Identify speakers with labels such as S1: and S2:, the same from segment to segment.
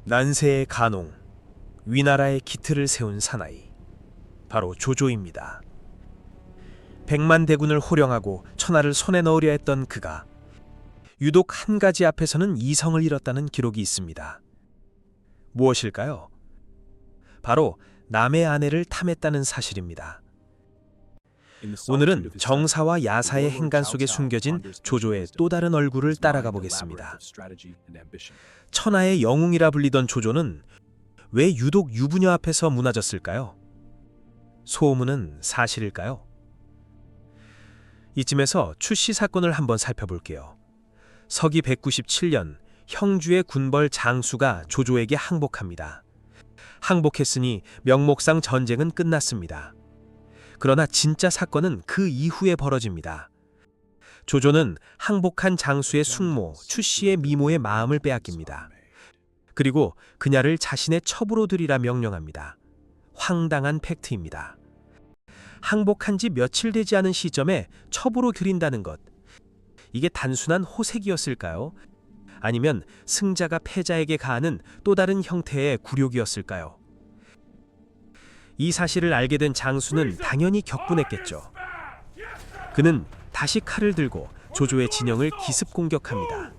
S1: 난세의 간홍, 위나라의 기틀을 세운 사나이, 바로 조조입니다. 백만 대군을 호령하고 천하를 손에 넣으려 했던 그가 유독 한 가지 앞에서는 이성을 잃었다는 기록이 있습니다. 무엇일까요? 바로 남의 아내를 탐했다는 사실입니다. 오늘은 정사와 야사의 행간 속에 숨겨진 조조의 또 다른 얼굴을 따라가 보겠습니다. 천하의 영웅이라 불리던 조조는 왜 유독 유부녀 앞에서 무너졌을까요? 소문은 사실일까요? 이쯤에서 출시 사건을 한번 살펴볼게요. 서기 197년 형주의 군벌 장수가 조조에게 항복합니다. 항복했으니 명목상 전쟁은 끝났습니다. 그러나 진짜 사건은 그 이후에 벌어집니다. 조조는 항복한 장수의 숙모 추씨의 미모의 마음을 빼앗깁니다. 그리고 그녀를 자신의 첩으로 들이라 명령합니다. 황당한 팩트입니다. 항복한 지 며칠 되지 않은 시점에 첩으로 들인다는 것, 이게 단순한 호색이었을까요? 아니면 승자가 패자에게 가하는 또 다른 형태의 굴욕이었을까요? 이 사실을 알게 된 장수는 당연히 격분했겠죠. 그는 다시 칼을 들고 조조의 진영을 기습 공격합니다.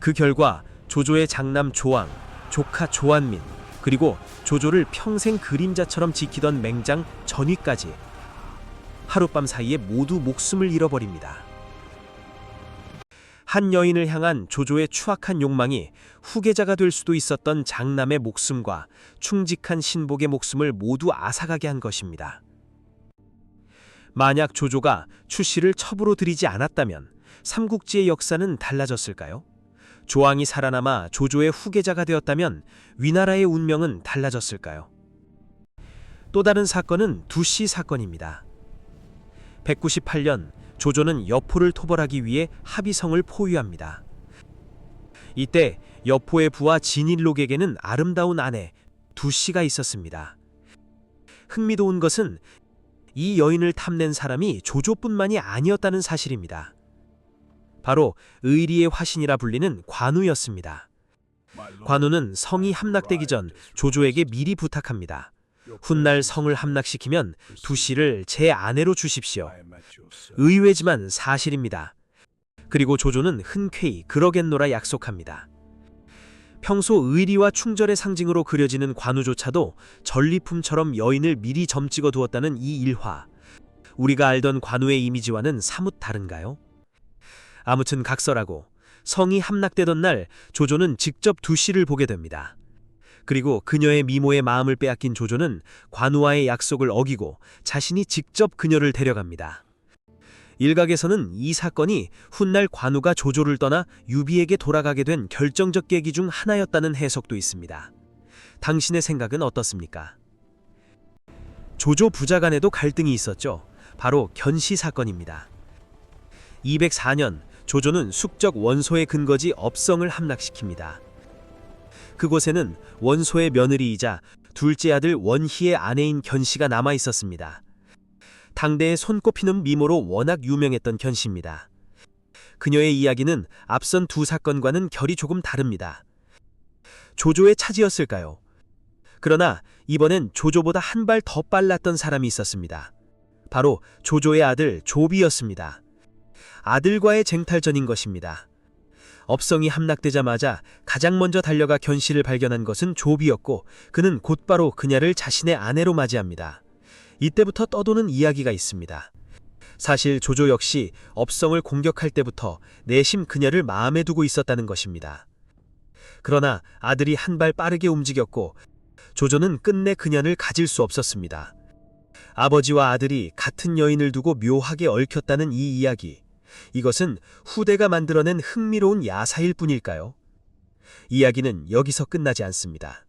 S1: 그 결과 조조의 장남 조왕, 조카 조한민, 그리고 조조를 평생 그림자처럼 지키던 맹장 전위까지 하룻밤 사이에 모두 목숨을 잃어버립니다. 한 여인을 향한 조조의 추악한 욕망이 후계자가 될 수도 있었던 장남의 목숨과 충직한 신복의 목숨을 모두 앗아가게 한 것입니다. 만약 조조가 추씨를 첩으로 들이지 않았다면 삼국지의 역사는 달라졌을까요? 조왕이 살아남아 조조의 후계자가 되었다면 위나라의 운명은 달라졌을까요? 또 다른 사건은 두씨 사건입니다. 198년 조조는 여포를 토벌하기 위해 합의성을 포위합니다. 이때 여포의 부하 진일록에게는 아름다운 아내 두씨가 있었습니다. 흥미로운 것은 이 여인을 탐낸 사람이 조조뿐만이 아니었다는 사실입니다. 바로 의리의 화신이라 불리는 관우였습니다. 관우는 성이 함락되기 전 조조에게 미리 부탁합니다. 훗날 성을 함락시키면 두씨를 제 아내로 주십시오. 의외지만 사실입니다. 그리고 조조는 흔쾌히 그러겠노라 약속합니다. 평소 의리와 충절의 상징으로 그려지는 관우조차도 전리품처럼 여인을 미리 점찍어 두었다는 이 일화, 우리가 알던 관우의 이미지와는 사뭇 다른가요? 아무튼 각설하고 성이 함락되던 날 조조는 직접 두씨를 보게 됩니다. 그리고 그녀의 미모의 마음을 빼앗긴 조조는 관우와의 약속을 어기고 자신이 직접 그녀를 데려갑니다. 일각에서는 이 사건이 훗날 관우가 조조를 떠나 유비에게 돌아가게 된 결정적 계기 중 하나였다는 해석도 있습니다. 당신의 생각은 어떻습니까? 조조 부자 간에도 갈등이 있었죠. 바로 견시 사건입니다. 204년 조조는 숙적 원소의 근거지 업성을 함락시킵니다. 그곳에는 원소의 며느리이자 둘째 아들 원희의 아내인 견시가 남아 있었습니다. 당대에 손꼽히는 미모로 워낙 유명했던 견시입니다. 그녀의 이야기는 앞선 두 사건과는 결이 조금 다릅니다. 조조의 차지였을까요? 그러나 이번엔 조조보다 한 발 더 빨랐던 사람이 있었습니다. 바로 조조의 아들 조비였습니다. 아들과의 쟁탈전인 것입니다. 업성이 함락되자마자 가장 먼저 달려가 견시를 발견한 것은 조비였고 그는 곧바로 그녀를 자신의 아내로 맞이합니다. 이때부터 떠도는 이야기가 있습니다. 사실 조조 역시 업성을 공격할 때부터 내심 그녀를 마음에 두고 있었다는 것입니다. 그러나 아들이 한 발 빠르게 움직였고 조조는 끝내 그녀를 가질 수 없었습니다. 아버지와 아들이 같은 여인을 두고 묘하게 얽혔다는 이 이야기, 이것은 후대가 만들어낸 흥미로운 야사일 뿐일까요? 이야기는 여기서 끝나지 않습니다.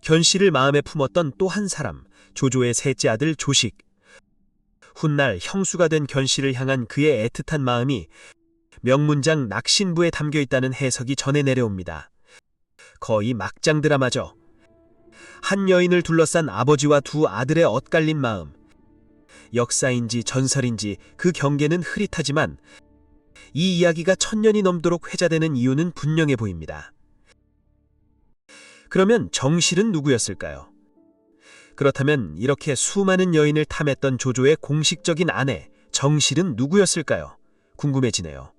S1: 견시를 마음에 품었던 또 한 사람, 조조의 셋째 아들 조식. 훗날 형수가 된 견시를 향한 그의 애틋한 마음이 명문장 낙신부에 담겨 있다는 해석이 전해 내려옵니다. 거의 막장 드라마죠. 한 여인을 둘러싼 아버지와 두 아들의 엇갈린 마음. 역사인지 전설인지 그 경계는 흐릿하지만 이 이야기가 1000년이 넘도록 회자되는 이유는 분명해 보입니다. 그러면 정실은 누구였을까요? 그렇다면 이렇게 수많은 여인을 탐했던 조조의 공식적인 아내 정실은 누구였을까요? 궁금해지네요.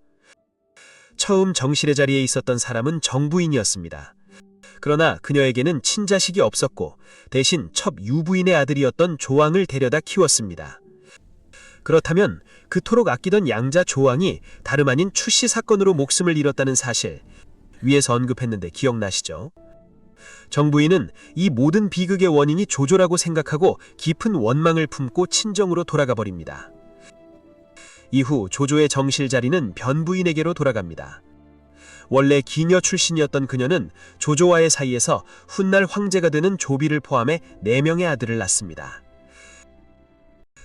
S1: 처음 정실의 자리에 있었던 사람은 정부인이었습니다. 그러나 그녀에게는 친자식이 없었고 대신 첩 유부인의 아들이었던 조왕을 데려다 키웠습니다. 그렇다면 그토록 아끼던 양자 조왕이 다름 아닌 추씨 사건으로 목숨을 잃었다는 사실, 위에서 언급했는데 기억나시죠? 정부인은 이 모든 비극의 원인이 조조라고 생각하고 깊은 원망을 품고 친정으로 돌아가 버립니다. 이후 조조의 정실 자리는 변부인에게로 돌아갑니다. 원래 기녀 출신이었던 그녀는 조조와의 사이에서 훗날 황제가 되는 조비를 포함해 4명의 아들을 낳습니다.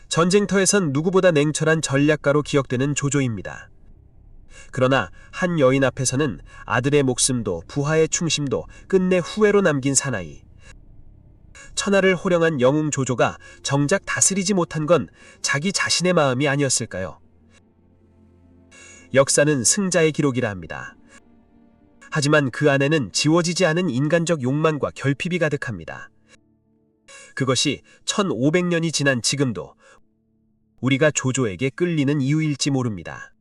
S1: 전쟁터에선 누구보다 냉철한 전략가로 기억되는 조조입니다. 그러나 한 여인 앞에서는 아들의 목숨도 부하의 충심도 끝내 후회로 남긴 사나이. 천하를 호령한 영웅 조조가 정작 다스리지 못한 건 자기 자신의 마음이 아니었을까요? 역사는 승자의 기록이라 합니다. 하지만 그 안에는 지워지지 않은 인간적 욕망과 결핍이 가득합니다. 그것이 1500년이 지난 지금도 우리가 조조에게 끌리는 이유일지 모릅니다.